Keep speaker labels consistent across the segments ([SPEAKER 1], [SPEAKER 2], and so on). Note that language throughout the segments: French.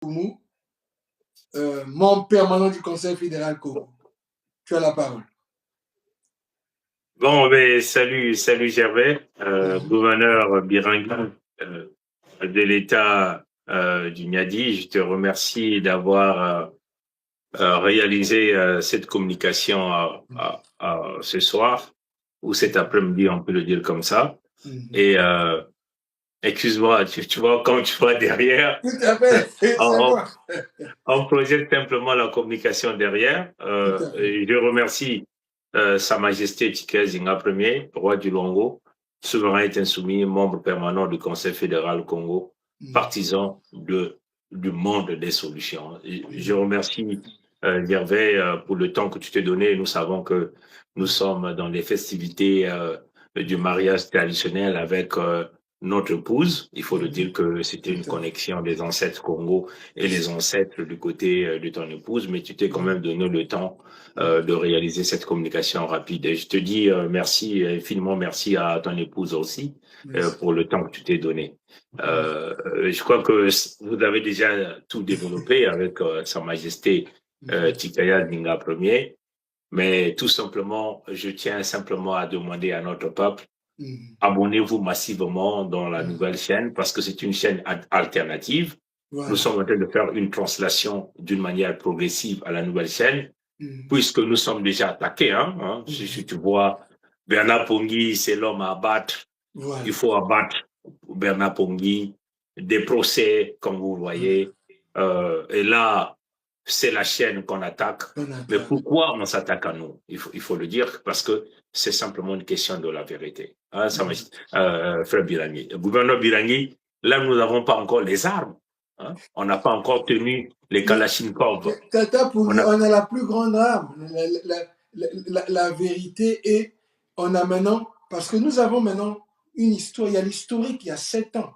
[SPEAKER 1] Koumou, membre permanent du Conseil fédéral Congo. Tu as la parole.
[SPEAKER 2] Bon, ben, salut Gervais, gouverneur Biranga de l'État du Niadi. Je te remercie d'avoir réalisé cette communication ce soir, ou cet après-midi, on peut le dire comme ça. Et excuse-moi, tu vois, comme tu vois derrière,
[SPEAKER 1] Tout à fait, c'est moi.
[SPEAKER 2] On projette simplement la communication derrière. Je remercie Sa Majesté Tike Zinga Ier, roi du Longo, souverain et insoumis, membre permanent du Conseil fédéral Congo, partisan du monde des solutions. Je remercie Gervais pour le temps que tu t'es donné. Nous savons que nous sommes dans les festivités du mariage traditionnel avec notre épouse. Il faut le dire que c'était une connexion des ancêtres Congo et les ancêtres du côté de ton épouse, mais tu t'es quand même donné le temps de réaliser cette communication rapide. Et je te dis merci, infiniment merci à ton épouse aussi pour le temps que tu t'es donné. Je crois que vous avez déjà tout développé avec Sa Majesté Tikaya Dinga Ier, mais tout simplement, je tiens simplement à demander à notre peuple, abonnez-vous massivement dans la nouvelle chaîne parce que c'est une chaîne alternative. Voilà. Nous sommes en train de faire une translation d'une manière progressive à la nouvelle chaîne, puisque nous sommes déjà attaqués. Si tu vois, Bernard Pongui, c'est l'homme à abattre. Voilà. Il faut abattre Bernard Pongui, des procès, comme vous le voyez. Et là, c'est la chaîne qu'on attaque. Mais pourquoi on s'attaque à nous? Il faut le dire, parce que c'est simplement une question de la vérité. Frère Birangui. Gouverneur Birangui, là, nous n'avons pas encore les armes. On n'a pas encore tenu les Kalachnikov.
[SPEAKER 1] Tata, on a la plus grande arme, la vérité, et on a maintenant, parce que nous avons maintenant une histoire, il y a l'historique, il y a 7 ans.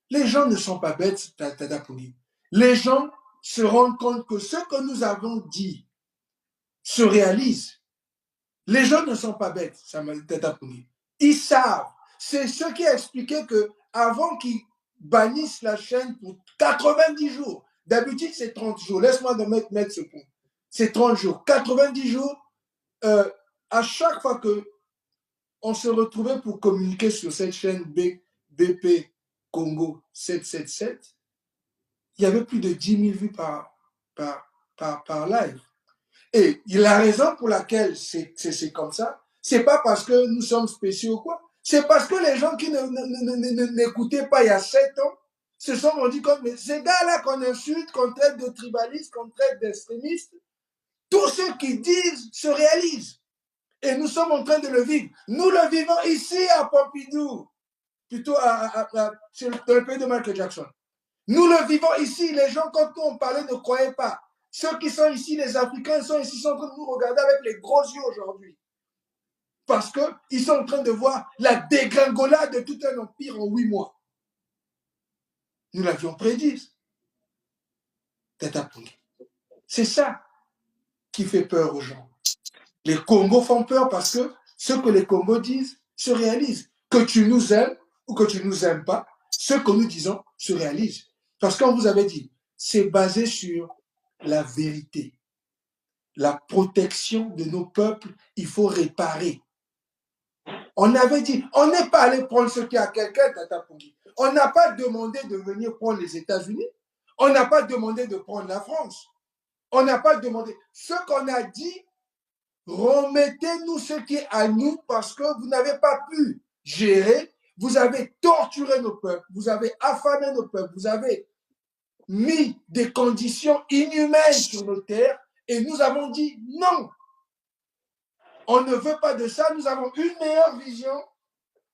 [SPEAKER 1] Les gens ne sont pas bêtes, Tata Pouni. Les gens se rendent compte que ce que nous avons dit se réalise. Les gens ne sont pas bêtes, Tata Pouni. Ils savent. C'est ce qui a expliqué que avant qu'ils bannissent la chaîne pour 90 jours, d'habitude c'est 30 jours, laisse-moi mettre ce point. C'est 30 jours. 90 jours, à chaque fois que on se retrouvait pour communiquer sur cette chaîne BP Congo 777, il y avait plus de 10 000 vues par live. Et la raison pour laquelle c'est comme ça, c'est pas parce que nous sommes spéciaux ou quoi, c'est parce que les gens qui n'écoutaient pas il y a 7 ans se sont rendus compte, mais ces gars-là qu'on insulte, qu'on traite de tribalistes, qu'on traite d'extrémistes, tout ce qu'ils disent se réalise. Et nous sommes en train de le vivre. Nous le vivons ici à Pompidou, plutôt dans le pays de Michael Jackson. Nous le vivons ici. Les gens, quand on parlait, ne croyaient pas. Ceux qui sont ici, les Africains, sont ici, sont en train de nous regarder avec les gros yeux aujourd'hui. Parce qu'ils sont en train de voir la dégringolade de tout un empire en 8 mois. Nous l'avions prédit. C'est ça qui fait peur aux gens. Les Congos font peur parce que ce que les Congos disent se réalise. Que tu nous aimes ou que tu ne nous aimes pas, ce que nous disons se réalise. Parce qu'on vous avait dit, c'est basé sur la vérité. La protection de nos peuples, il faut réparer. On avait dit, on n'est pas allé prendre ce qu'il y a à quelqu'un, Tata Pongui. On n'a pas demandé de venir prendre les États-Unis. On n'a pas demandé de prendre la France. On n'a pas demandé. Ce qu'on a dit, remettez-nous ce qui est à nous parce que vous n'avez pas pu gérer. Vous avez torturé nos peuples. Vous avez affamé nos peuples. Vous avez mis des conditions inhumaines sur nos terres. Et nous avons dit non. On ne veut pas de ça. Nous avons une meilleure vision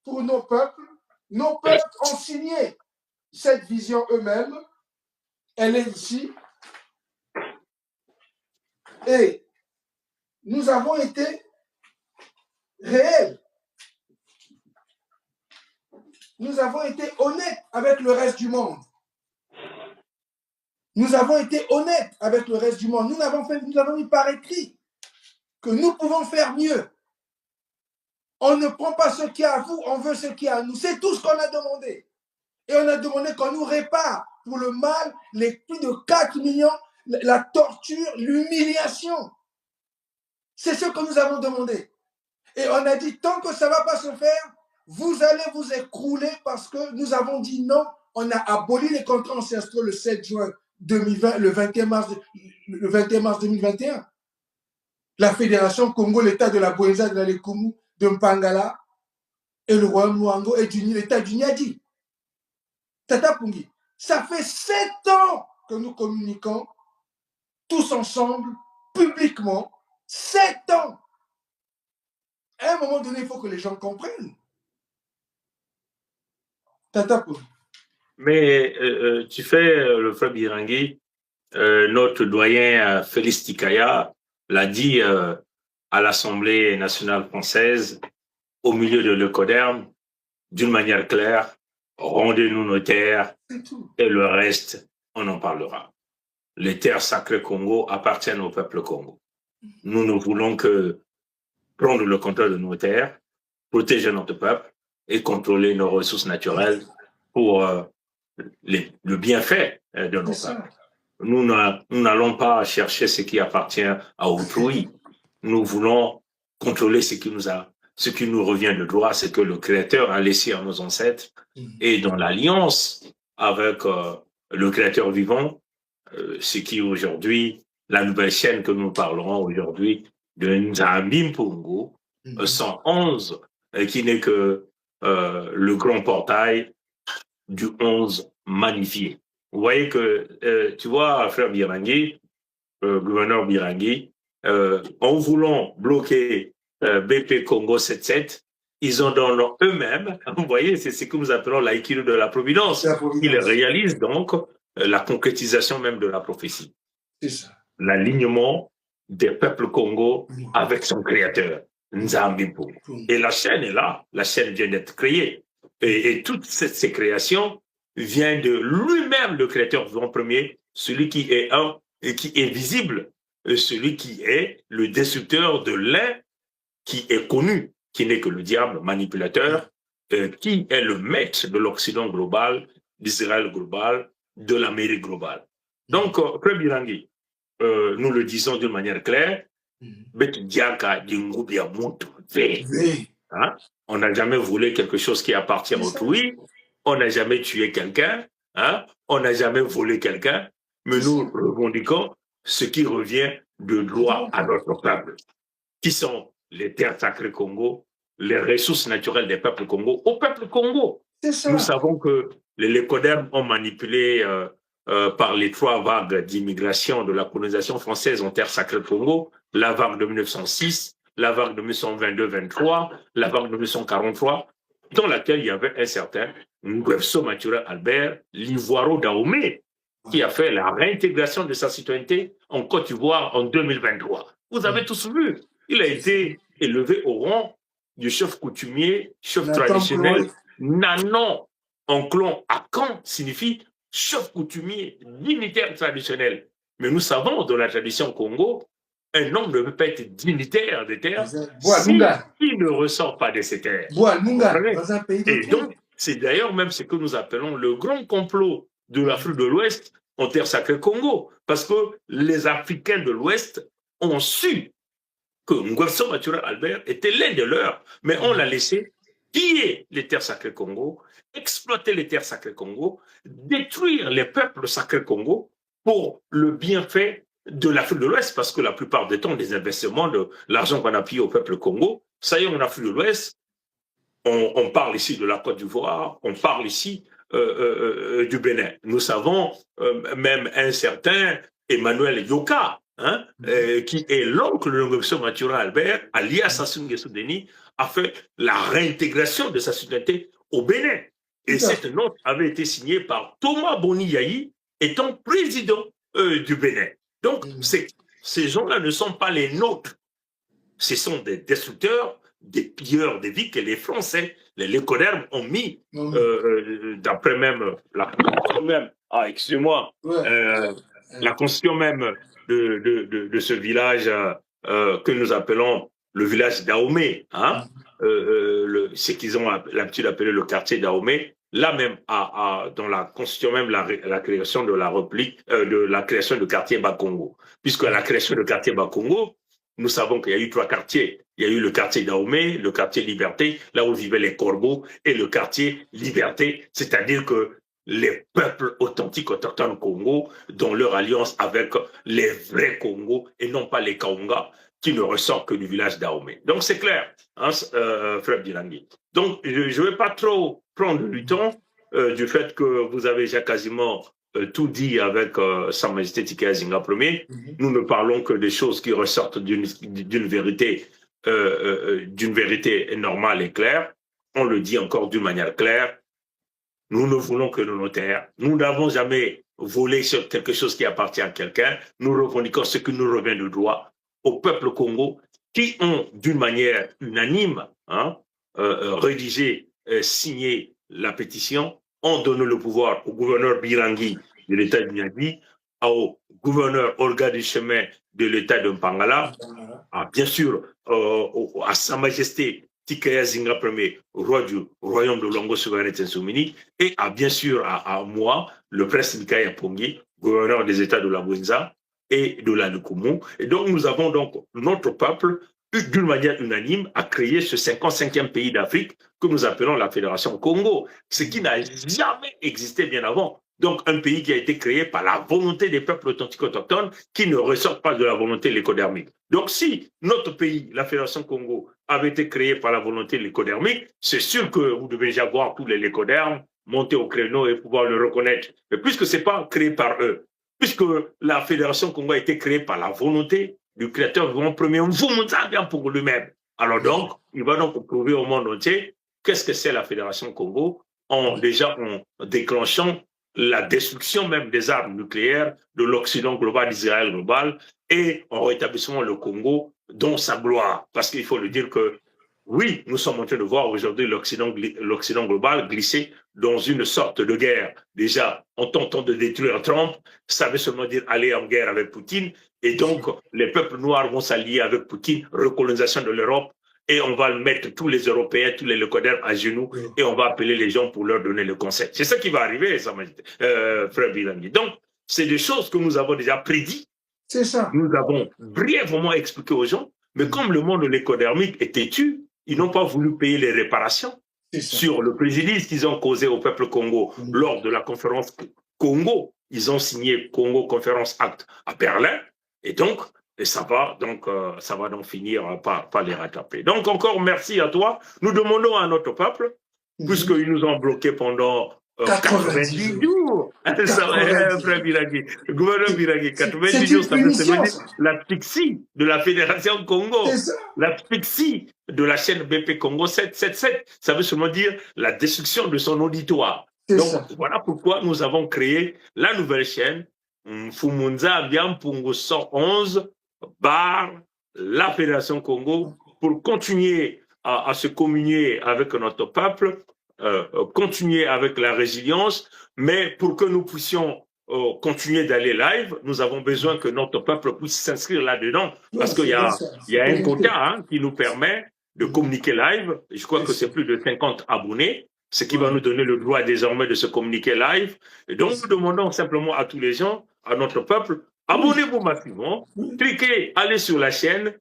[SPEAKER 1] pour nos peuples. Nos peuples ont signé cette vision eux-mêmes. Elle est ici. Et nous avons été réels. Nous avons été honnêtes avec le reste du monde. Nous avons été honnêtes avec le reste du monde. Nous avons mis par écrit que nous pouvons faire mieux. On ne prend pas ce qui est à vous, on veut ce qui est à nous. C'est tout ce qu'on a demandé. Et on a demandé qu'on nous répare pour le mal, les plus de 4 millions, la torture, l'humiliation. C'est ce que nous avons demandé. Et on a dit, tant que ça ne va pas se faire, vous allez vous écrouler parce que nous avons dit non. On a aboli les contrats ancestraux le 7 juin 2020, le 21 mars 2021. La Fédération Congo, l'État de la Boéza, de la Lekumu, de Mpangala, et le Royaume Luango et l'État du Niadi. Tata Pungi, ça fait 7 ans que nous communiquons tous ensemble, publiquement. 7 ans. À un moment donné, il faut que les gens comprennent. Tata Pungi.
[SPEAKER 2] Mais tu fais le frère Birangui, notre doyen Félix Tikaya l'a dit à l'Assemblée nationale française, au milieu de l'Ecoderm, d'une manière claire, rendez-nous nos terres et le reste, on en parlera. Les terres sacrées Congo appartiennent au peuple Congo. Nous ne voulons que prendre le contrôle de nos terres, protéger notre peuple et contrôler nos ressources naturelles pour le bienfait de nos peuples. Nous n'allons pas chercher ce qui appartient à autrui. Nous voulons contrôler ce qui nous revient de droit, ce que le Créateur a laissé à nos ancêtres. Et dans l'alliance avec le Créateur vivant, ce qui aujourd'hui, la nouvelle chaîne que nous parlerons aujourd'hui, de Nzambi Mpungu, 111, qui n'est que le grand portail du 11 magnifié. Vous voyez que, tu vois, frère Birangui, gouverneur Birangui, en voulant bloquer BP Congo 77, ils ont dans eux-mêmes, vous voyez, c'est ce que nous appelons l'aïkido de la providence. Ils réalisent donc la concrétisation même de la prophétie.
[SPEAKER 1] C'est ça.
[SPEAKER 2] L'alignement des peuples Congo avec son créateur, Nzambi Mpungu. Et la chaîne est là, la chaîne vient d'être créée. Et toutes ces créations viennent de lui-même, le créateur vivant premier, celui qui est un et qui est visible, celui qui est le destructeur de l'un qui est connu, qui n'est que le diable manipulateur, qui est le maître de l'Occident global, d'Israël global, de l'Amérique globale. Donc, Frère Birangui, nous le disons d'une manière claire, hein? On n'a jamais volé quelque chose qui appartient à autrui, on n'a jamais tué quelqu'un, hein? On n'a jamais volé quelqu'un, mais nous revendiquons ce qui revient de droit à notre peuple, qui sont les terres sacrées Congo, les ressources naturelles des peuples Congo, au peuple Congo. Nous savons que les Lécodermes ont manipulé par les 3 vagues d'immigration de la colonisation française en terre sacrée Congo, la vague de 1906, la vague de 1922-23, la vague de 1943, dans laquelle il y avait un certain Nguesso Mathuré Albert, l'Ivoiro Dahomey, qui a fait la réintégration de sa citoyenneté en Côte d'Ivoire en 2023. Vous avez tous vu, il a été élevé au rang du chef coutumier, chef traditionnel, Nanon, Onklon Akan signifie chef coutumier, dignitaire traditionnel. Mais nous savons, dans la tradition Congo, un homme ne peut pas être dignitaire des terres s'il ne ressort pas de ces terres. Et donc, c'est d'ailleurs même ce que nous appelons le grand complot de l'Afrique de l'Ouest en terre sacrée Congo. Parce que les Africains de l'Ouest ont su que Nguesso Mathuré Albert était l'un de leurs, mais on l'a laissé piller les terres sacrées Congo, exploiter les terres sacrées Congo, détruire les peuples sacrés Congo pour le bienfait de l'Afrique de l'Ouest, parce que la plupart des temps, des investissements, de l'argent qu'on a payé au peuple Congo, ça y est, en Afrique de l'Ouest, on parle ici de la Côte d'Ivoire, on parle ici du Bénin. Nous savons même un certain Emmanuel Yoka, hein, qui est l'oncle de Nguesso Mathuré Albert, alias Sassou Nguesso Deni, a fait la réintégration de sa citoyenneté au Bénin. Et cette note avait été signée par Thomas Boni Yayi, étant président du Bénin. Donc, ces gens-là ne sont pas les nôtres. Ce sont des destructeurs, des pilleurs des vies que les Français, les Lécodermes ont mis, d'après même la excusez-moi, la constitution même de ce village que nous appelons le village d'Ahomey, hein, ce qu'ils ont l'habitude d'appeler le quartier d'Ahomey, là même, dans la constitution même, la création de la République, de la création du quartier Bas-Congo. Puisque la création du quartier Bas-Congo, nous savons qu'il y a eu 3 quartiers. Il y a eu le quartier Dahomey, le quartier Liberté, là où vivaient les corbeaux, et le quartier Liberté, c'est-à-dire que les peuples authentiques autochtones Congo, dont leur alliance avec les vrais Congo, et non pas les Kaonga, qui ne ressortent que du village Dahomey. Donc c'est clair, hein, frère Bilangi. Donc je ne vais pas trop prendre du temps du fait que vous avez déjà quasiment tout dit avec Sa Majesté Tika Zinga Ier. Nous ne parlons que des choses qui ressortent d'une vérité normale et claire. On le dit encore d'une manière claire. Nous ne voulons que de nos terres. Nous n'avons jamais volé sur quelque chose qui appartient à quelqu'un. Nous revendiquons ce qui nous revient de droit au peuple Congo qui ont, d'une manière unanime, rédigé, signé la pétition, ont donné le pouvoir au gouverneur Birangi de l'État de Niamey, au gouverneur Olga du Chemin de l'État de Mpangala, bien sûr à Sa Majesté Tikaya Zinga Ier, roi du royaume de Longo Souveraineté Insoumise, et bien sûr à moi, le prince Mikaya Pongi, gouverneur des États de la Bouenza et de la Lukumu. Et donc nous avons donc notre peuple, d'une manière unanime, à créer ce 55e pays d'Afrique que nous appelons la Fédération Congo, ce qui n'a jamais existé bien avant. Donc un pays qui a été créé par la volonté des peuples authentiques autochtones qui ne ressortent pas de la volonté lécodermique. Donc si notre pays, la Fédération Congo, avait été créé par la volonté lécodermique, c'est sûr que vous devez déjà voir tous les lécodermes monter au créneau et pouvoir le reconnaître. Mais puisque ce n'est pas créé par eux, puisque la Fédération Congo a été créée par la volonté du créateur vivant premier, pour lui-même. Alors donc, il va donc prouver au monde entier qu'est-ce que c'est la Fédération Congo en déclenchant la destruction même des armes nucléaires de l'Occident global, d'Israël global, et en rétablissant le Congo dans sa gloire. Parce qu'il faut le dire que, oui, nous sommes en train de voir aujourd'hui l'Occident global glisser dans une sorte de guerre. Déjà, en tentant de détruire Trump, ça veut seulement dire aller en guerre avec Poutine, et donc les peuples noirs vont s'allier avec Poutine, recolonisation de l'Europe, et on va mettre tous les Européens, tous les locodères à genoux, et on va appeler les gens pour leur donner le conseil. C'est ça qui va arriver, frère Bilangi. Donc, c'est des choses que nous avons déjà prédit.
[SPEAKER 1] C'est ça.
[SPEAKER 2] Nous avons brièvement expliqué aux gens, mais comme le monde lécodermique est têtu, ils n'ont pas voulu payer les réparations sur le préjudice qu'ils ont causé au peuple Congo lors de la conférence Congo. Ils ont signé Congo Conférence Act à Berlin, et donc, ça va donc finir par les rattraper. Donc encore merci à toi. Nous demandons à notre peuple, puisqu'ils nous ont bloqués pendant 90 jours. Frère Birangi, le gouverneur Birangi, 90 jours, ça veut dire l'asphyxie de la Fédération Congo, l'asphyxie de la chaîne BP Congo 777. Ça veut seulement dire la destruction de son auditoire. Donc voilà pourquoi nous avons créé la nouvelle chaîne Fumunza Biampungo 111 bar la Fédération Congo pour continuer à se communier avec notre peuple, continuer avec la résilience, mais pour que nous puissions continuer d'aller live, nous avons besoin que notre peuple puisse s'inscrire là-dedans, parce qu'il y a un quota qui nous permet de communiquer live. Je crois que c'est plus de 50 abonnés, ce qui va nous donner le droit désormais de se communiquer live. Et donc, nous demandons simplement à tous les gens, à notre peuple, abonnez-vous massivement, cliquez, allez sur la chaîne,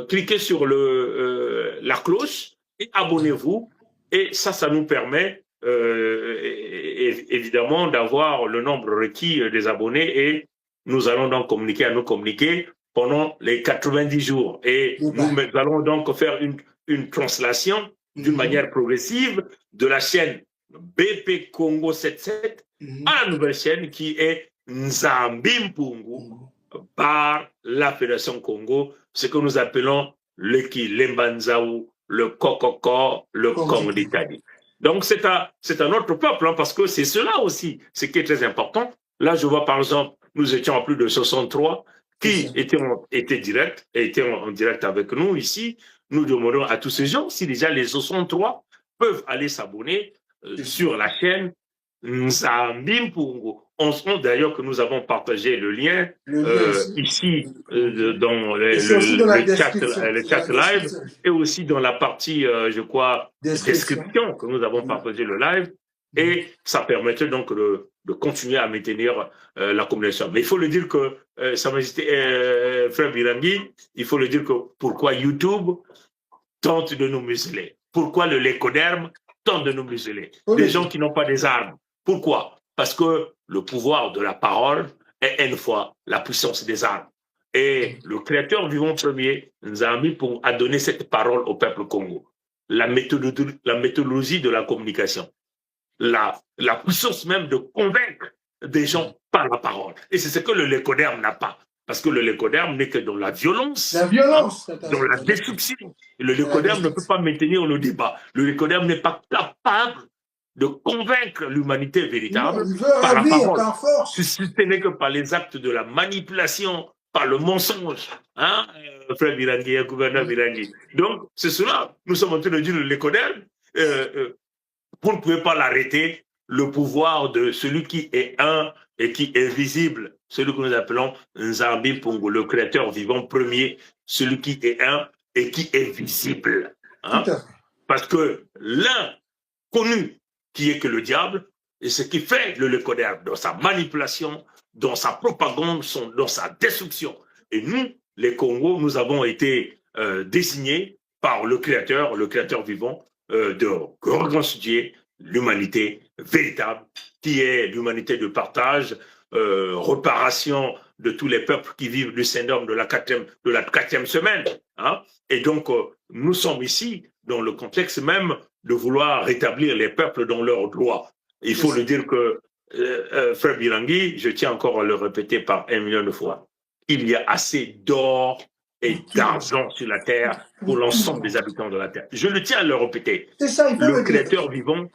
[SPEAKER 2] cliquez sur la cloche et abonnez-vous. Et ça nous permet évidemment d'avoir le nombre requis des abonnés, et nous allons donc communiquer à nos communiqués pendant les 90 jours. Et nous allons donc faire une translation d'une manière progressive de la chaîne BP Congo 77 à la nouvelle chaîne qui est Nzambimpungu par la Fédération Congo, ce que nous appelons le Kilembanzaou, le Kokoko, le Congo d'Italie. Donc c'est à notre peuple, parce que c'est cela aussi, ce qui est très important. Là, je vois par exemple, nous étions à plus de 63 qui étaient en direct avec nous ici. Nous demandons à tous ces gens, si déjà les 63 peuvent aller s'abonner sur la chaîne Nzambimpungu. On sent d'ailleurs que nous avons partagé le lien ici dans le chat live, et aussi dans la partie, je crois, description que nous avons partagé le live. Et ça permettait donc de continuer à maintenir la communication. Mais il faut le dire que, Sa Majesté, Frère Birangui, il faut le dire que pourquoi YouTube tente de nous museler? Pourquoi le Lecoderme tente de nous museler? Des gens qui n'ont pas des armes. Pourquoi? Parce que le pouvoir de la parole est une fois la puissance des armes. Et le Créateur vivant premier nous a donné cette parole au peuple Congo. La méthodologie de la communication. La puissance même de convaincre des gens par la parole. Et c'est ce que le Lecoderme n'a pas. Parce que le Lecoderme n'est que dans la violence, dans la destruction. Le Lecoderme ne peut pas maintenir le débat. Le Lecoderme n'est pas capable de convaincre l'humanité véritable par la parole. Si ce n'est que par les actes de la manipulation, par le mensonge. Hein, Frère Birangui, gouverneur Birangui. Donc, c'est cela. Nous sommes en train de dire le Lecoderme. Vous ne pouvez pas l'arrêter, le pouvoir de celui qui est un et qui est visible, celui que nous appelons Nzambi Pongo, le créateur vivant premier, celui qui est un et qui est visible. Hein? Parce que l'un connu qui est que le diable, et ce qui fait le Lecoderme dans sa manipulation, dans sa propagande, dans sa destruction. Et nous, les Congos, nous avons été désignés par le créateur vivant, de reconstituer l'humanité véritable, qui est l'humanité de partage, réparation de tous les peuples qui vivent du syndrome de la quatrième semaine. Hein? Et donc, nous sommes ici dans le contexte même de vouloir rétablir les peuples dans leurs droits. Il faut le dire que, Frère Birangui, je tiens encore à le répéter par 1 million de fois, il y a assez d'or et d'argent sur la terre pour l'ensemble des habitants de la terre. Je le tiens à le répéter. Le Créateur vivant,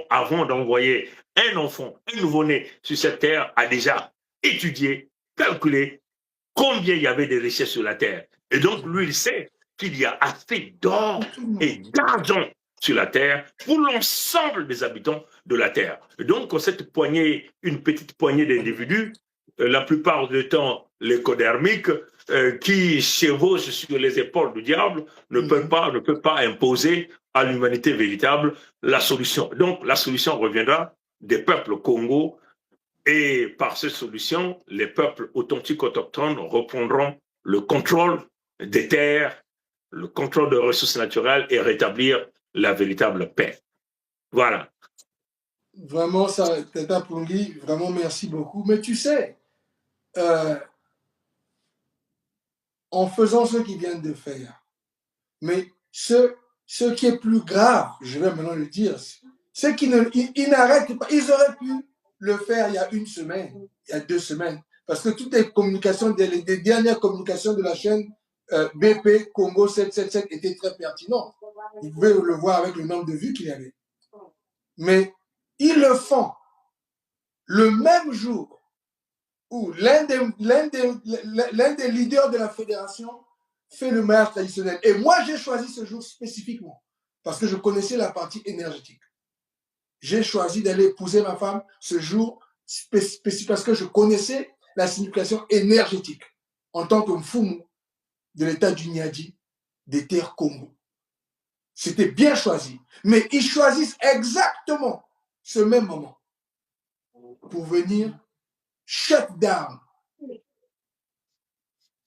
[SPEAKER 2] avant d'envoyer un enfant, un nouveau-né sur cette terre, a déjà étudié, calculé combien il y avait de richesses sur la terre. Et donc, lui, il sait qu'il y a assez d'or et d'argent sur la terre pour l'ensemble des habitants de la terre. Et donc, cette poignée, une petite poignée d'individus, la plupart du temps lécodermiques, qui chevauchent sur les épaules du diable, ne peut pas imposer à l'humanité véritable la solution. Donc, la solution reviendra des peuples Congo, et par cette solution, les peuples authentiques autochtones reprendront le contrôle des terres, le contrôle des ressources naturelles et rétablir la véritable paix. Voilà.
[SPEAKER 1] Vraiment, ça, Tata Pongui, vraiment merci beaucoup. Mais tu sais, en faisant ce qu'ils viennent de faire, mais ce qui est plus grave, je vais maintenant le dire, c'est qu'ils n'arrêtent pas. Ils auraient pu le faire il y a 1 semaine, il y a 2 semaines, parce que toutes les communications, les dernières communications de la chaîne BP Congo 777 étaient très pertinentes. Vous pouvez le voir avec le nombre de vues qu'il y avait. Mais ils le font le même jour où l'un des leaders de la fédération fait le mariage traditionnel. Et moi, j'ai choisi ce jour spécifiquement parce que je connaissais la partie énergétique. J'ai choisi d'aller épouser ma femme ce jour spécifique parce que je connaissais la signification énergétique en tant que Mfumu de l'état du Niadi des terres Congo. C'était bien choisi. Mais ils choisissent exactement ce même moment pour venir shut down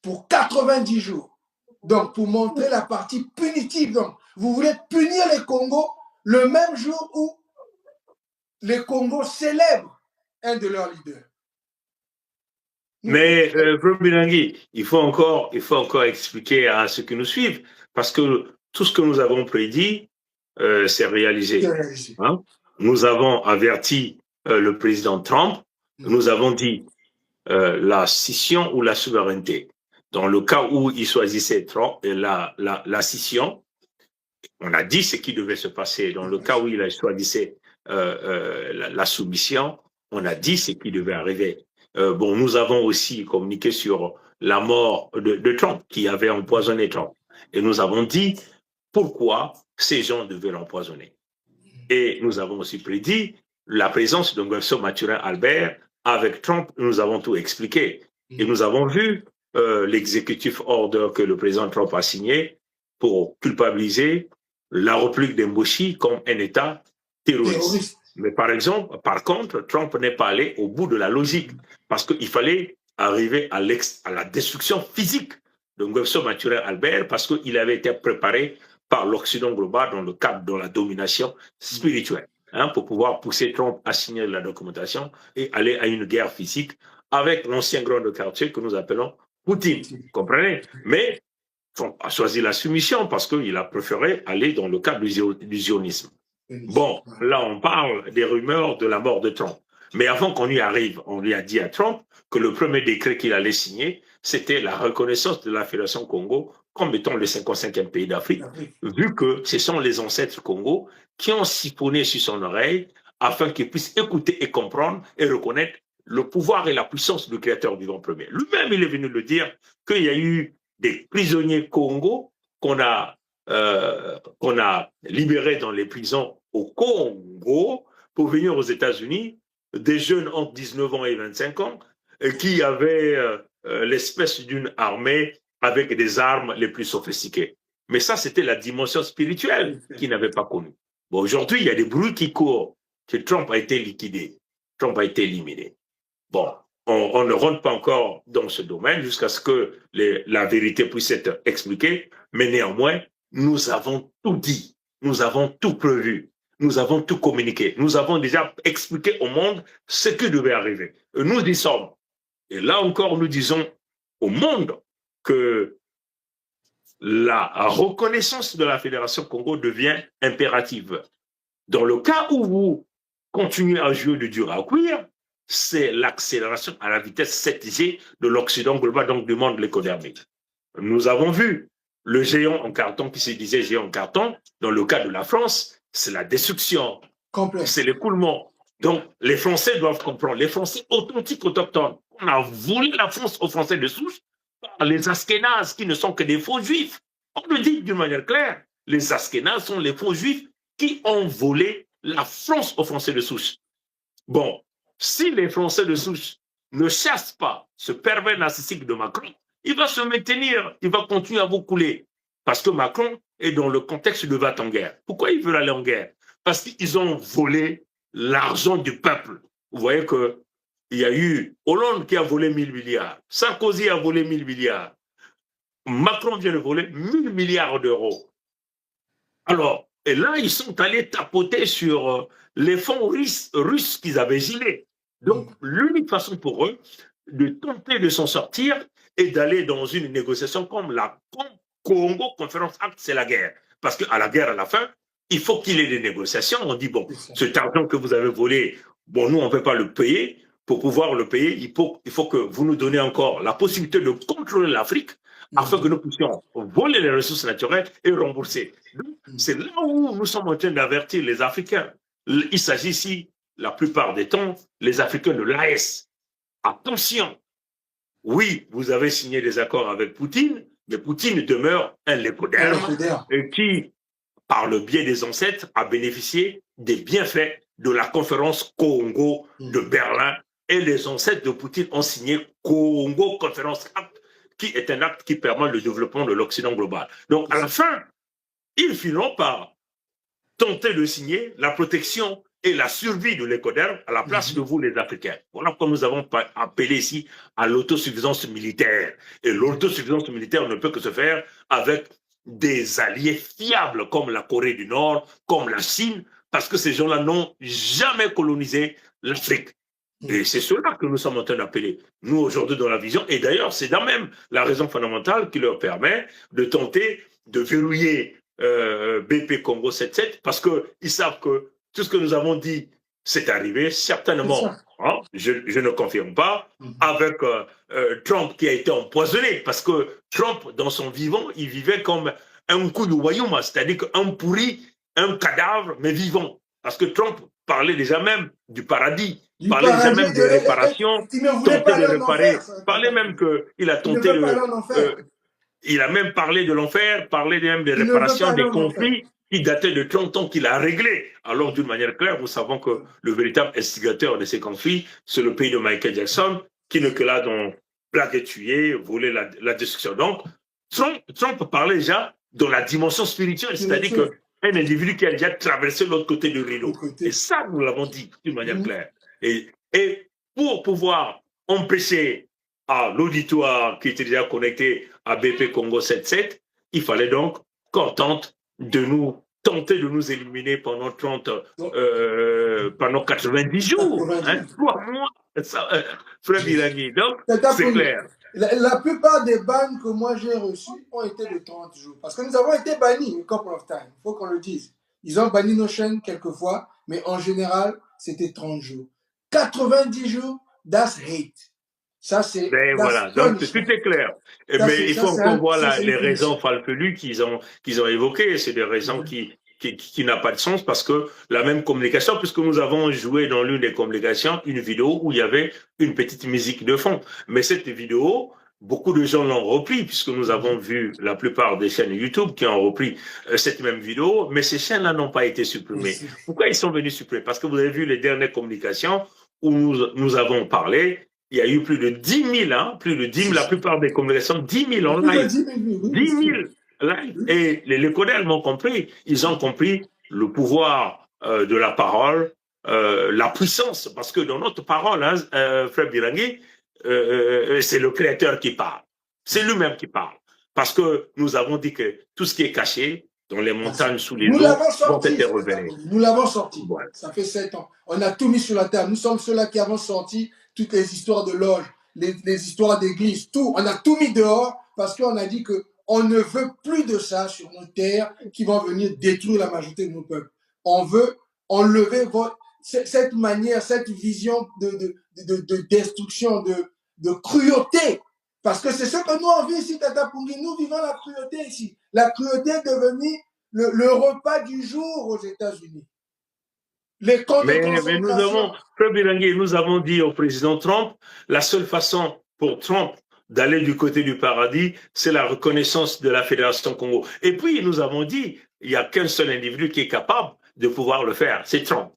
[SPEAKER 1] pour 90 jours. Donc, pour montrer la partie punitive. Donc, vous voulez punir les Congos le même jour où les Congos célèbrent un de leurs leaders.
[SPEAKER 2] Mais, Birangui, il faut encore expliquer à ceux qui nous suivent, parce que tout ce que nous avons prédit, c'est réalisé. Hein? Nous avons averti le président Trump, nous avons dit la scission ou la souveraineté. Dans le cas où il choisissait Trump, la scission, on a dit ce qui devait se passer. Dans le cas où il choisissait la soumission, on a dit ce qui devait arriver. Bon, nous avons aussi communiqué sur la mort de Trump, qui avait empoisonné Trump. Et nous avons dit pourquoi ces gens devaient l'empoisonner. Et nous avons aussi prédit la présence de Nguesso Mathurin Albert avec Trump. Nous avons tout expliqué. Et nous avons vu l'executive order que le président Trump a signé pour culpabiliser la République d'Emboshi comme un État terroriste. Mais par contre, Trump n'est pas allé au bout de la logique parce qu'il fallait arriver à la destruction physique de Nguesso Maturel Albert parce qu'il avait été préparé par l'Occident global dans le cadre de la domination spirituelle, pour pouvoir pousser Trump à signer la documentation et aller à une guerre physique avec l'ancien grand de quartier que nous appelons Poutine. Vous comprenez? Mais Trump a choisi la soumission parce qu'il a préféré aller dans le cadre du zionisme. Bon, là, on parle des rumeurs de la mort de Trump. Mais avant qu'on y arrive, on lui a dit à Trump que le premier décret qu'il allait signer, c'était la reconnaissance de la Fédération Congo comme étant le 55e pays d'Afrique, vu que ce sont les ancêtres Congo qui ont siphonné sur son oreille afin qu'il puisse écouter et comprendre et reconnaître le pouvoir et la puissance du Créateur vivant premier. Lui-même, il est venu le dire qu'il y a eu des prisonniers Congo qu'on a libérés dans les prisons au Congo pour venir aux États-Unis, des jeunes entre 19 ans et 25 ans, qui avaient l'espèce d'une armée avec des armes les plus sophistiquées. Mais ça, c'était la dimension spirituelle qu'ils n'avaient pas connue. Bon, aujourd'hui, il y a des bruits qui courent que Trump a été liquidé, Trump a été éliminé. Bon, on ne rentre pas encore dans ce domaine jusqu'à ce que la vérité puisse être expliquée, mais néanmoins, nous avons tout dit, nous avons tout prévu, nous avons tout communiqué, nous avons déjà expliqué au monde ce qui devait arriver. Et nous y sommes. Et là encore, nous disons au monde que la reconnaissance de la Fédération Congo devient impérative. Dans le cas où vous continuez à jouer de dur à cuire, c'est l'accélération à la vitesse 7G de l'Occident global, donc du monde l'économique. Nous avons vu le géant en carton qui se disait géant en carton, dans le cas de la France, c'est la destruction, c'est l'écoulement. Donc, les Français doivent comprendre, les Français authentiques, autochtones, on a volé la France aux Français de souche par les Askénazes qui ne sont que des faux juifs. On le dit d'une manière claire, les Askénazes sont les faux juifs qui ont volé la France aux Français de souche. Bon, si les Français de souche ne chassent pas ce pervers narcissique de Macron, il va se maintenir, il va continuer à vous couler. Parce que Macron est dans le contexte de va en guerre. Pourquoi ils veulent aller en guerre? Parce qu'ils ont volé l'argent du peuple. Vous voyez qu'il y a eu Hollande qui a volé 1000 milliards, Sarkozy a volé 1000 milliards, Macron vient de voler 1000 milliards d'euros. Alors, et là, ils sont allés tapoter sur les fonds russes qu'ils avaient gelés. Donc, l'unique façon pour eux de tenter de s'en sortir et d'aller dans une négociation comme la Congo Conférence Acte, c'est la guerre. Parce qu'à la guerre, à la fin, il faut qu'il y ait des négociations. On dit, bon, cet argent que vous avez volé, bon, nous, on ne peut pas le payer. Pour pouvoir le payer, il faut que vous nous donniez encore la possibilité de contrôler l'Afrique afin que nous puissions voler les ressources naturelles et rembourser. C'est là où nous sommes en train d'avertir les Africains. Il s'agit ici, la plupart des temps, les Africains de l'AS. Attention, oui, vous avez signé des accords avec Poutine, mais Poutine demeure un lépoderme qui, par le biais des ancêtres, a bénéficié des bienfaits de la conférence Congo de Berlin, et les ancêtres de Poutine ont signé Congo Conférence Acte, qui est un acte qui permet le développement de l'Occident global. Donc, à la fin, ils finiront par tenter de signer la protection et la survie de l'écoderme à la place de vous, les Africains. Voilà pourquoi nous avons appelé ici à l'autosuffisance militaire. Et l'autosuffisance militaire ne peut que se faire avec des alliés fiables comme la Corée du Nord, comme la Chine, parce que ces gens-là n'ont jamais colonisé l'Afrique. Et c'est cela que nous sommes en train d'appeler, nous, aujourd'hui, dans la vision. Et d'ailleurs, c'est là même la raison fondamentale qui leur permet de tenter de verrouiller BP Congo 77, parce qu'ils savent que tout ce que nous avons dit, c'est arrivé, certainement. Hein, je ne confirme pas, avec Trump qui a été empoisonné, parce que Trump, dans son vivant, il vivait comme un coup de Wayuma, c'est-à-dire qu'un pourri, un cadavre, mais vivant. Parce que Trump parlait déjà même du paradis, parlait déjà même de réparation, tentait de réparer, parlait même qu'il a tenté il a même parlé de l'enfer, parlait même des réparations des conflits qui dataient de 30 ans qu'il a réglés. Alors, d'une manière claire, nous savons que le véritable instigateur de ces conflits, c'est le pays de Michael Jackson, qui n'est que là dans plaque et tuer, voler la destruction. Donc, Trump parlait déjà dans la dimension spirituelle, c'est-à-dire que un individu qui a déjà traversé l'autre côté du rideau. Et ça, nous l'avons dit d'une manière claire. Et pour pouvoir empêcher l'auditoire qui était déjà connecté à BP Congo 77, il fallait donc qu'on tente de nous tenter de nous éliminer pendant 90 jours, 3 mois, Frère Bilangui. Donc, c'est clair.
[SPEAKER 1] La plupart des bannes que moi j'ai reçues ont été de 30 jours. Parce que nous avons été bannis, a couple of times. Il faut qu'on le dise. Ils ont banni nos chaînes quelquefois, mais en général, c'était 30 jours. 90 jours, that's hate. Ça, c'est.
[SPEAKER 2] Ben voilà, donc tout est clair. Mais il faut qu'on voit les raisons farfelues qu'ils ont évoquées. C'est des raisons qui n'a pas de sens parce que la même communication, puisque nous avons joué dans l'une des communications une vidéo où il y avait une petite musique de fond. Mais cette vidéo, beaucoup de gens l'ont repris puisque nous avons vu la plupart des chaînes YouTube qui ont repris cette même vidéo, mais ces chaînes-là n'ont pas été supprimées. Pourquoi ils sont venus supprimer? Parce que vous avez vu les dernières communications où nous avons parlé. Il y a eu plus de 10 000, plus de 10 000, la plupart des communications, 10 000 en live. 10 000 live. Et les codeurs m'ont compris. Ils ont compris le pouvoir de la parole, la puissance. Parce que dans notre parole, Frère Bilangui, c'est le Créateur qui parle. C'est lui-même qui parle. Parce que nous avons dit que tout ce qui est caché, dans les montagnes, sous les eaux, vont être révélés.
[SPEAKER 1] Nous l'avons sorti. Voilà. Ça fait 7 ans. On a tout mis sur la table. Nous sommes ceux-là qui avons sorti toutes les histoires de loges, les histoires d'église, tout. On a tout mis dehors parce qu'on a dit qu'on ne veut plus de ça sur nos terres qui vont venir détruire la majorité de nos peuples. On veut enlever cette manière, cette vision de destruction, de cruauté. Parce que c'est ce que nous on vit ici, Tata Pungi. Nous vivons la cruauté ici. La cruauté est devenue le repas du jour aux États-Unis.
[SPEAKER 2] Mais nous avons, Frère Bilangui, nous avons dit au président Trump, la seule façon pour Trump d'aller du côté du paradis, c'est la reconnaissance de la Fédération Congo. Et puis, nous avons dit, il n'y a qu'un seul individu qui est capable de pouvoir le faire, c'est Trump.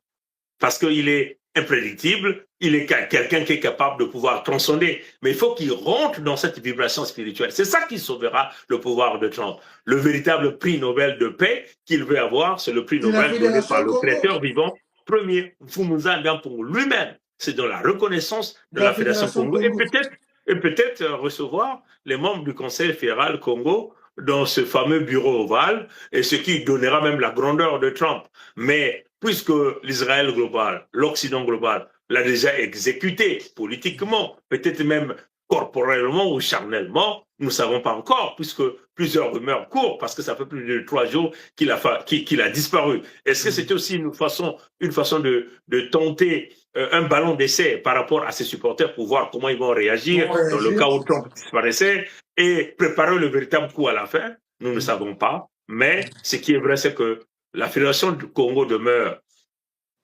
[SPEAKER 2] Parce qu'il est imprédictible, il est quelqu'un qui est capable de pouvoir transcender. Mais il faut qu'il rentre dans cette vibration spirituelle. C'est ça qui sauvera le pouvoir de Trump. Le véritable prix Nobel de paix qu'il veut avoir, c'est le prix Nobel donné par le Créateur vivant premier, Mfumuza Mbiampongou lui-même. C'est dans la reconnaissance de la Fédération Congo. Et peut-être recevoir les membres du Conseil fédéral Congo dans ce fameux bureau ovale, et ce qui donnera même la grandeur de Trump. Mais puisque l'Israël global, l'Occident global, l'a déjà exécuté politiquement, peut-être même corporellement ou charnellement, nous ne savons pas encore, puisque plusieurs rumeurs courent, parce que ça fait plus de 3 jours qu'il a disparu. Est-ce que c'était aussi une façon de tenter un ballon d'essai par rapport à ses supporters pour voir comment ils vont réagir dans le cas où Trump disparaissait et préparer le véritable coup à la fin? Nous ne savons pas. Mais ce qui est vrai, c'est que la Fédération du Congo demeure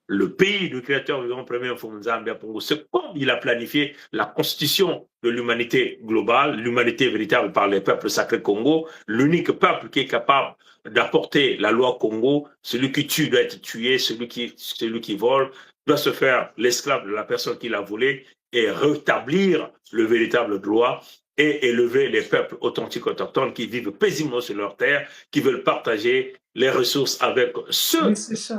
[SPEAKER 2] le pays du Créateur vivant premier Mfumuza Mbiampongou. C'est comme il a planifié la constitution de l'humanité globale, l'humanité véritable par les peuples sacrés Congo, l'unique peuple qui est capable d'apporter la loi Congo. Celui qui tue doit être tué, celui qui vole doit se faire l'esclave de la personne qui l'a volé et rétablir le véritable droit et élever les peuples authentiques autochtones qui vivent paisiblement sur leur terre, qui veulent partager les ressources avec ceux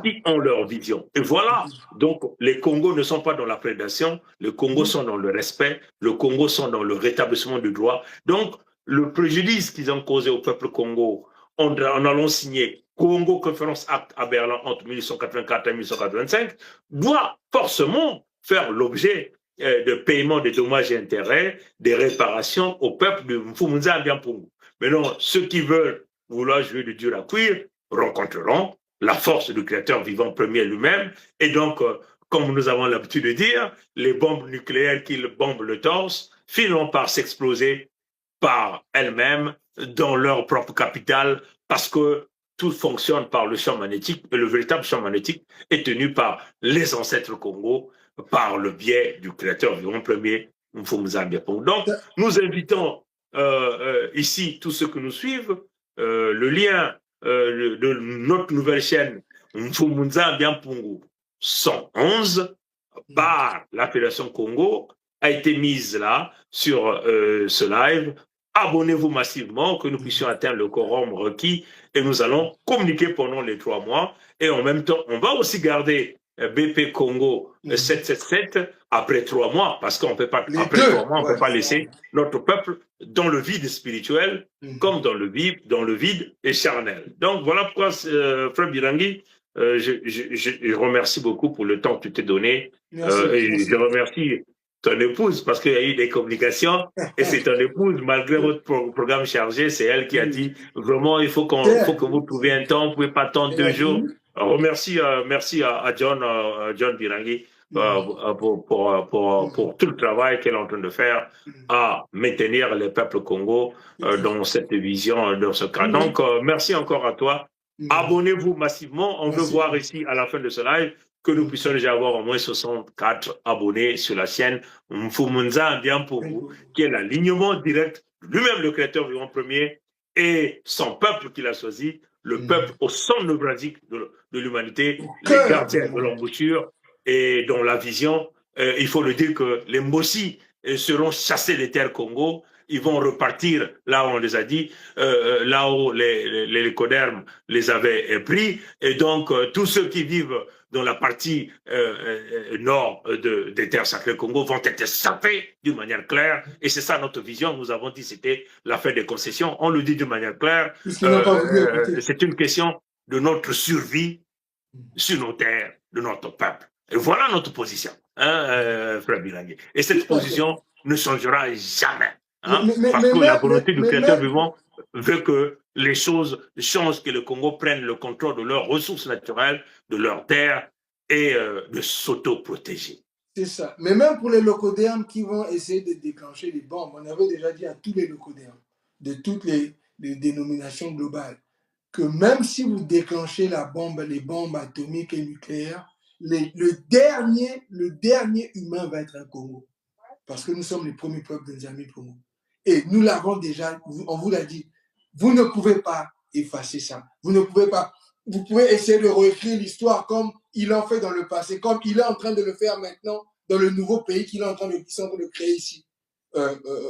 [SPEAKER 2] qui ont leur vision. Et voilà, donc les Congos ne sont pas dans la prédation, les Congos sont dans le respect, les Congos sont dans le rétablissement du droit. Donc, le préjudice qu'ils ont causé au peuple Congo en allant signer Congo Conference Act à Berlin entre 1884 et 1885 doit forcément faire l'objet de paiement des dommages et intérêts, des réparations au peuple de Mfumuza Mbiampongou. Maintenant, ceux qui veulent vouloir jouer de dur à cuire rencontreront la force du Créateur vivant premier lui-même. Et donc, comme nous avons l'habitude de dire, les bombes nucléaires qui bombent le torse finiront par s'exploser par elles-mêmes dans leur propre capitale parce que tout fonctionne par le champ magnétique et le véritable champ magnétique est tenu par les ancêtres Congo par le biais du Créateur vivant premier, Mfumuza Mbiampongou. Donc, nous invitons ici tous ceux qui nous suivent, le lien de notre nouvelle chaîne Mfumuza Mbiampongou 111 par la Fédération Congo a été mise là sur ce live abonnez-vous massivement, que nous puissions atteindre le quorum requis, et nous allons communiquer pendant les 3 mois. Et en même temps, on va aussi garder BP Congo 777 après 3 mois, parce qu'on peut pas, après 3 mois, on ne peut pas laisser notre peuple dans le vide spirituel, comme dans le vide et charnel. Donc voilà pourquoi, Frère Birangi, je remercie beaucoup pour le temps que tu t'es donné. Merci. Je remercie ton épouse, parce qu'il y a eu des communications, et c'est ton épouse, malgré votre programme chargé, c'est elle qui a dit, vraiment, il faut que vous trouviez un temps, vous ne pouvez pas attendre 2 jours. Merci à John Birangi pour tout le travail qu'elle est en train de faire à maintenir les peuples Congo dans cette vision, dans ce cas. Donc, merci encore à toi. Abonnez-vous massivement. On veut voir ici, à la fin de ce live, que nous puissions déjà avoir au moins 64 abonnés sur la chaîne Mfumunza bien pour vous, qui est l'alignement direct, lui-même le créateur vivant premier, et son peuple qu'il a choisi, le peuple au centre névralgique de l'humanité, les gardiens de l'embouchure, et dont la vision, il faut le dire que les Mossi seront chassés des terres Congo, ils vont repartir là où on les a dit, là où les codermes les avaient pris, et donc tous ceux qui vivent dans la partie nord des terres sacrées Congo vont être sapés d'une manière claire, et c'est ça notre vision. Nous avons dit c'était la fin des concessions, on le dit d'une manière claire, c'est une question de notre survie sur nos terres, de notre peuple. Et voilà notre position, Frère Birangi. Et cette position ne changera jamais. Parce que la volonté du Créateur vivant veut que les choses changent, que le Congo prenne le contrôle de leurs ressources naturelles, de leurs terres, et de s'auto-protéger.
[SPEAKER 1] C'est ça. Mais même pour les locodéens qui vont essayer de déclencher les bombes, on avait déjà dit à tous les locodéens de toutes les dénominations globales que même si vous déclenchez les bombes atomiques et nucléaires, le dernier humain va être un Congo. Parce que nous sommes les premiers peuples des amis Congo. Et nous l'avons déjà, on vous l'a dit, vous ne pouvez pas effacer ça. Vous ne pouvez pas. Vous pouvez essayer de réécrire l'histoire comme il en fait dans le passé, comme il est en train de le faire maintenant dans le nouveau pays qu'ils sont en train de créer ici,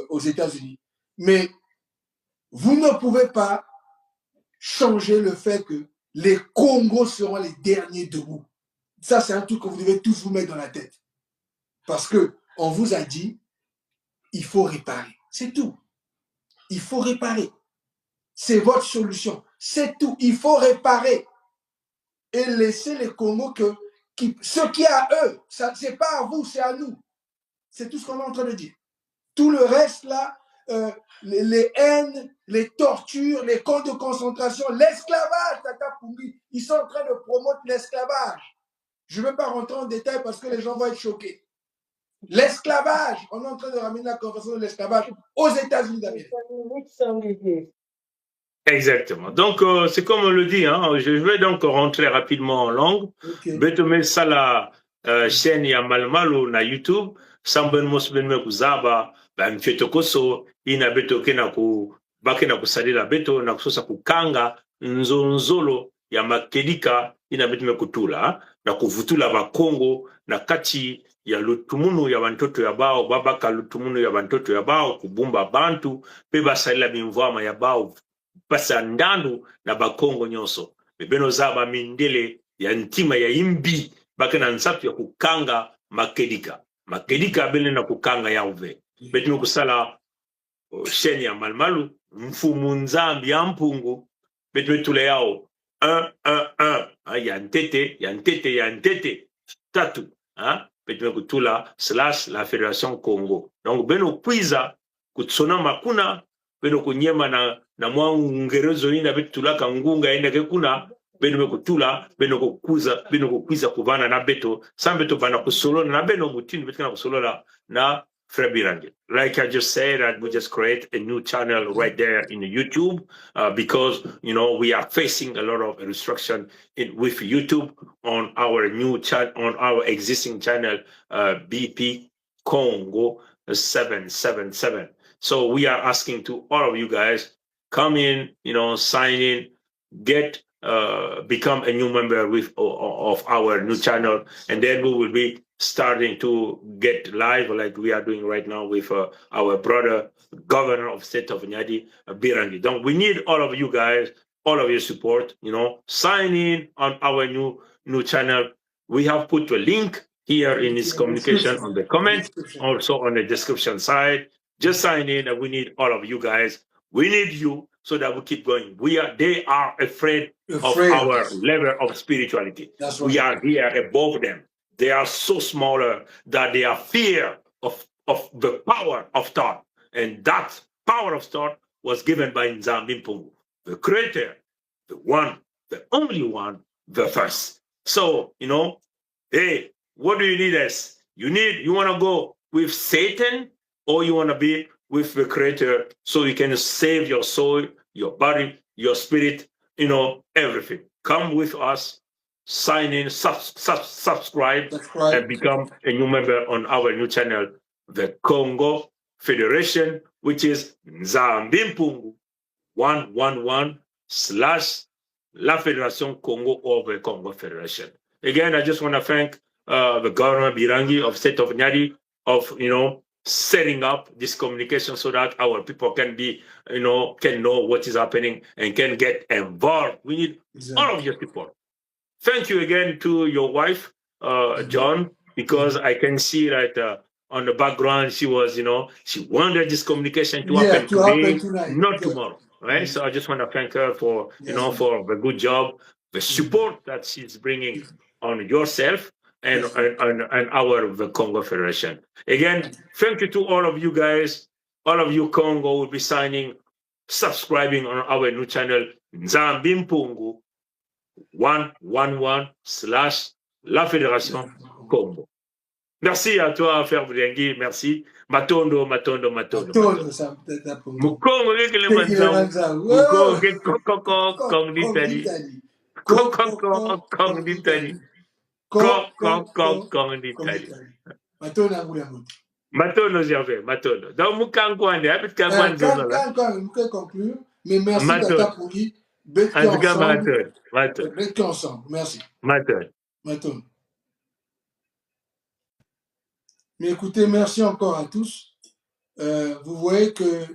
[SPEAKER 1] aux États-Unis. Mais vous ne pouvez pas changer le fait que les Congos seront les derniers debout. Ça, c'est un truc que vous devez tous vous mettre dans la tête. Parce qu'on vous a dit, il faut réparer. C'est tout. Il faut réparer. C'est votre solution. C'est tout. Il faut réparer. Et laisser les Congos ce qui est à eux, ce n'est pas à vous, c'est à nous. C'est tout ce qu'on est en train de dire. Tout le reste là, les haines, les tortures, les camps de concentration, l'esclavage, Tata Pumbi, ils sont en train de promouvoir l'esclavage. Je ne vais pas rentrer en détail parce que les gens vont être choqués. L'esclavage, on est en train de ramener la convention de l'esclavage aux États-Unis d'Amérique.
[SPEAKER 2] Exactement. Donc, c'est comme on le dit, je vais donc rentrer rapidement en langue. Betome sala chaîne ya malmalo na YouTube, samben mosbenme kuzaba, ba mfetokoso, ina beto kena ku bakena kusalila beto na kusosa kukanga nzonzolo ya makedika ina betume kutula na kuvutula ba Kongo na kati ya lutumunu ya bantoto ya bao babaka lutumunu ya bantoto ya bao kubumba bantu pe basalila mimvama ya bao pasa ndandu na bakongo nyonso bebeno zaba mindele ya ntima ya imbi bakena nsapu ya kukanga makedika bele na kukanga ya uve betume kusala sheni ya malmalu mfumu nzambi ya mpungu betume tule yao 1 ya ntete tatu betume kutula / la Fédération Congo. Donc beno kwiza kutsona makuna beno kunyema na mwa ungerezo ina betula kangunga ende ke kuna beno kutula beno kukwiza kuvana na beto sambeto bana kusolo na beno mutini betina kusolo na Frère Birangi. Like I just said, I would just create a new channel right there in YouTube because, we are facing a lot of restriction with YouTube on our new channel, on our existing channel, BP Congo 777. So we are asking to all of you guys, come in, sign in, become a new member of our new channel, and then we will be starting to get live like we are doing right now with our brother governor of state of Nyadi, Birangi. Donc, we need all of you guys, all of your support, you know, sign in on our new channel. We have put a link here in this communication on the comment, also on the description side. Just sign in, and we need all of you guys. We need you so that we keep going. They are afraid of our level of spirituality. Right. We are here above them. They are so smaller that they are fear of the power of thought. And that power of thought was given by Nzambi Mpungu, the creator, the one, the only one, the first. So, you know, hey, what do you need us? You want to go with Satan, or you want to be with the creator so you can save your soul, your body, your spirit, you know, everything. Come with us, sign in, subscribe, and become a new member on our new channel, the Congo Federation, which is Nzambi Mpungu 111/ La Fédération Congo of the Congo Federation. Again, I just want to thank the governor Birangi of state of Nyadi of, you know, setting up this communication so that our people can be, you know, can know what is happening and can get involved. We need all of your support. Thank you again to your wife, John, because I can see that on the background, she was, you know, she wanted this communication to happen today, not tomorrow, right? So I just want to thank her for, you know, for the good job, the support that she's bringing on yourself and the Congo Federation. Again, thank you to all of you guys. All of you Congo will be subscribing on our new channel, Nzambi Mpungu 111/ La Fédération Congo. Merci à toi, Frère Birangi. Merci. Matondo. Mukongo kele manzao. Mukongo ke kokoko kong ditali. Kokoko kong ditali. Kokoko ditali. Matondo Gervais, Matondo. Donc Mukankwande, habite Kankwande.
[SPEAKER 1] Conclure, mais merci Tata Poli.
[SPEAKER 2] En tout cas, Matondo.
[SPEAKER 1] Ensemble. Merci.
[SPEAKER 2] Matondo.
[SPEAKER 1] Mais écoutez, merci encore à tous. Vous voyez que